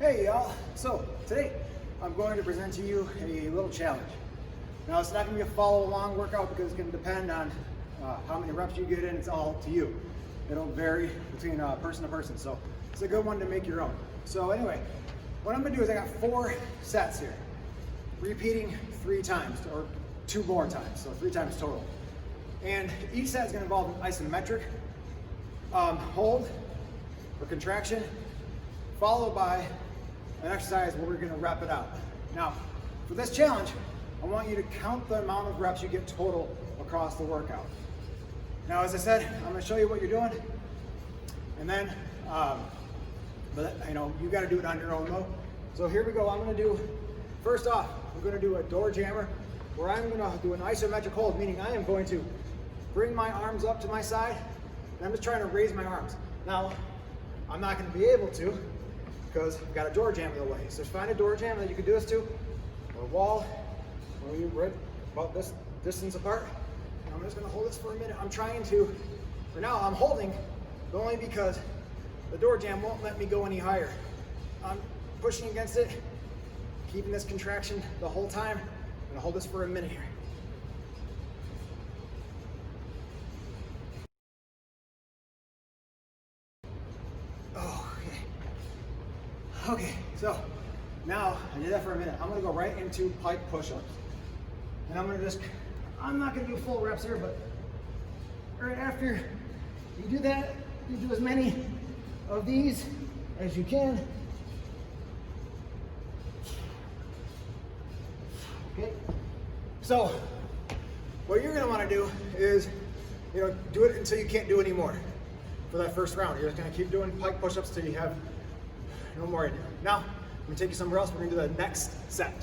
Hey y'all, so today I'm going to present to you a little challenge. Now it's not going to be a follow along workout because it's going to depend on how many reps you get in. It's all up to you. It'll vary between person to person, so it's a good one to make your own. So anyway, what I'm going to do is I got 4 sets here, repeating 3 times or 2 more times, so 3 times total. And each set is going to involve an isometric hold or contraction, followed by an exercise where we're going to rep it out. Now, for this challenge, I want you to count the amount of reps you get total across the workout. Now, as I said, I'm going to show you what you're doing, and then, you got to do it on your own though. So here we go. I'm going to do, first off, I'm going to do a door jammer, where I'm going to do an isometric hold, meaning I am going to bring my arms up to my side, and I'm just trying to raise my arms. Now, I'm not going to be able to because I've got a door jammer in the way. So find a door jammer that you can do this to, or a wall, or you're right about this distance apart. And I'm just going to hold this for a minute. I'm trying to, for now, I'm holding, but only because the door jam won't let me go any higher. I'm pushing against it, keeping this contraction the whole time. I'm going to hold this for a minute here. Okay, so now I did that for a minute. I'm gonna go right into pike push-ups. And I'm not gonna do full reps here, but right after you do that, you do as many of these as you can. Okay, so what you're gonna wanna do is, do it until you can't do any more for that first round. You're just gonna keep doing pike push-ups till you have no more in you. Now, I'm gonna take you somewhere else. We're gonna do the next set.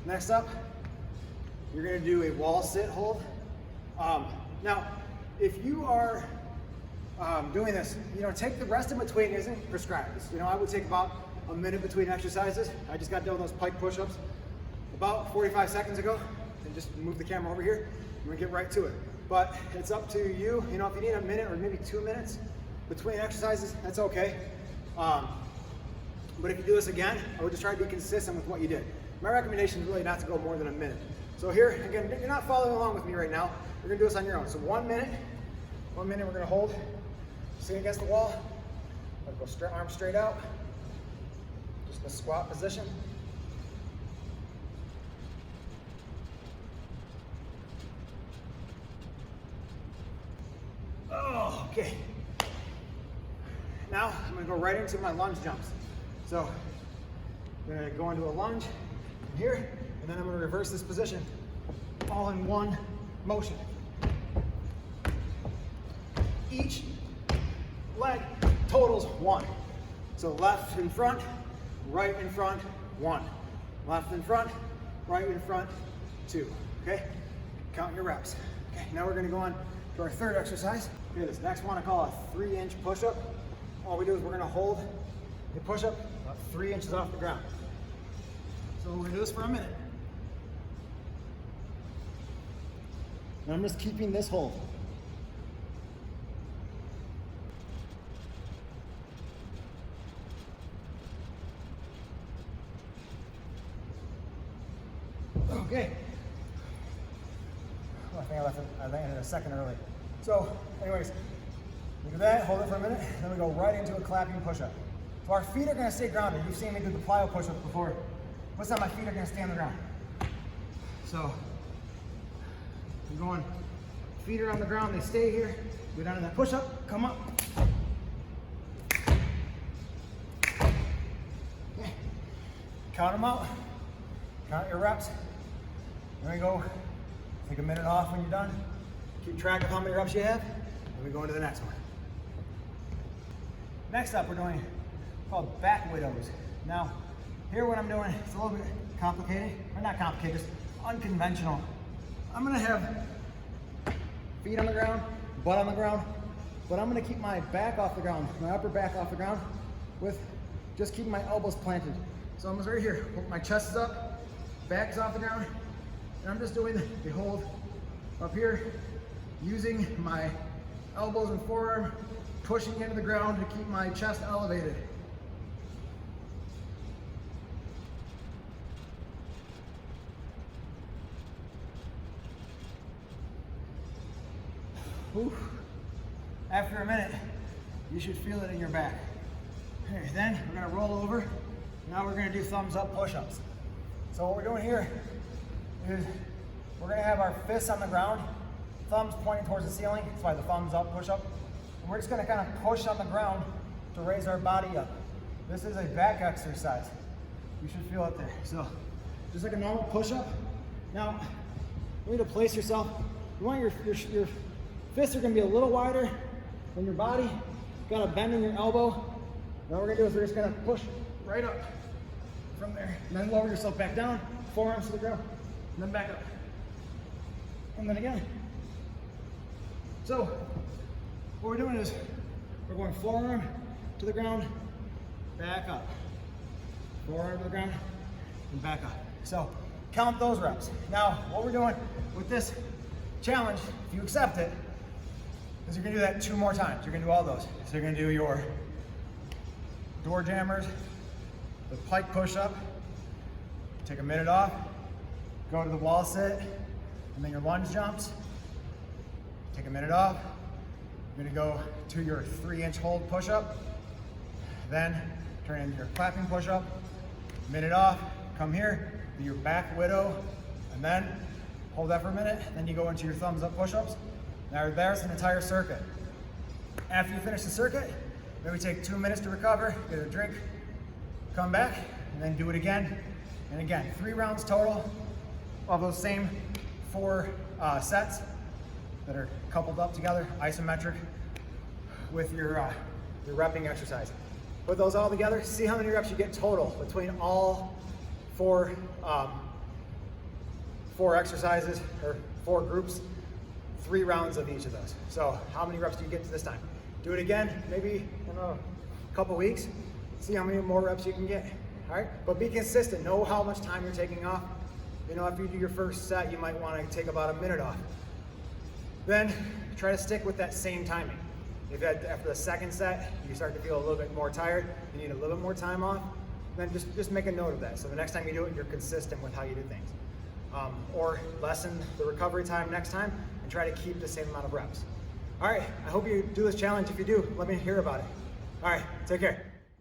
Next up, you're gonna do a wall sit hold. Now, if you are doing this, take the rest in between isn't prescribed. I would take about a minute between exercises. I just got done with those pike push-ups about 45 seconds ago, and just move the camera over here. I'm gonna get right to it. But it's up to you. If you need a minute or maybe 2 minutes between exercises, that's okay. But if you do this again, I would just try to be consistent with what you did. My recommendation is really not to go more than a minute. So here, again, you're not following along with me right now. You're gonna do this on your own. So 1 minute, we're gonna hold, sitting against the wall. Go straight, arms straight out. Just in a squat position. Oh, okay. Now, I'm gonna go right into my lunge jumps. So, I'm gonna go into a lunge here, and then I'm gonna reverse this position, all in one motion. Each leg totals 1. So left in front, right in front, 1. Left in front, right in front, 2. Okay? Count your reps. Okay, now we're gonna go on to our third exercise. Okay, this next one I call a 3-inch push-up. All we do is we're gonna hold the push-up about 3 inches off the ground. So we're gonna do this for a minute. And I'm just keeping this hold. Okay. Oh, I think I landed a second early. So, anyways, we do that, hold it for a minute, then we go right into a clapping push-up. So our feet are gonna stay grounded. You've seen me do the plyo push-ups before. This time my feet are gonna stay on the ground. So, I'm going, feet are on the ground, they stay here. Go down to that push-up, come up. Okay. Count them out, count your reps. There we go. Take a minute off when you're done. Keep track of how many reps you have, and we go into the next one. Next up, we're doing called back widows. Now, here what I'm doing, it's a little bit complicated, or not complicated, just unconventional. I'm gonna have feet on the ground, butt on the ground, but I'm gonna keep my back off the ground, my upper back off the ground, with just keeping my elbows planted. So I'm just right here, my chest is up, back is off the ground, and I'm just doing the hold up here, using my elbows and forearm, pushing into the ground to keep my chest elevated. Whew. After a minute, you should feel it in your back. Okay, then we're gonna roll over. Now we're gonna do thumbs up push-ups. So what we're doing here is we're gonna have our fists on the ground, thumbs pointing towards the ceiling. That's why the thumbs up push-up. And we're just gonna kind of push on the ground to raise our body up. This is a back exercise. You should feel it there. So just like a normal push-up. Now, you need to place yourself. You want your fists are gonna be a little wider than your body. Got a bend in your elbow. Now what we're gonna do is we're just gonna push right up from there. And then lower yourself back down, forearms to the ground, and then back up. And then again. So what we're doing is we're going forearm to the ground, back up. Forearm to the ground, and back up. So count those reps. Now, what we're doing with this challenge, if you accept it, is you're gonna do that 2 more times. You're gonna do all those. So you're gonna do your door jammers, the pike push-up, take a minute off, go to the wall sit, and then your lunge jumps, take a minute off. You're gonna go to your 3-inch hold push-up, then turn into your clapping push-up, minute off, come here, do your back widow, and then hold that for a minute, then you go into your thumbs up push-ups. Now there's an entire circuit. After you finish the circuit, maybe take 2 minutes to recover, get a drink, come back, and then do it again and again. 3 rounds total of those same 4 sets that are coupled up together, isometric, with your repping exercise. Put those all together, see how many reps you get total between all 4 exercises, or 4 groups, 3 rounds of each of those. So how many reps do you get to this time? Do it again, maybe in a couple weeks, see how many more reps you can get, all right? But be consistent, know how much time you're taking off. You know, after you do your first set, you might wanna take about a minute off. Then try to stick with that same timing. If after the second set, you start to feel a little bit more tired, you need a little bit more time off, then just make a note of that. So the next time you do it, you're consistent with how you do things. Or lessen the recovery time next time and try to keep the same amount of reps. All right, I hope you do this challenge. If you do, let me hear about it. All right, take care.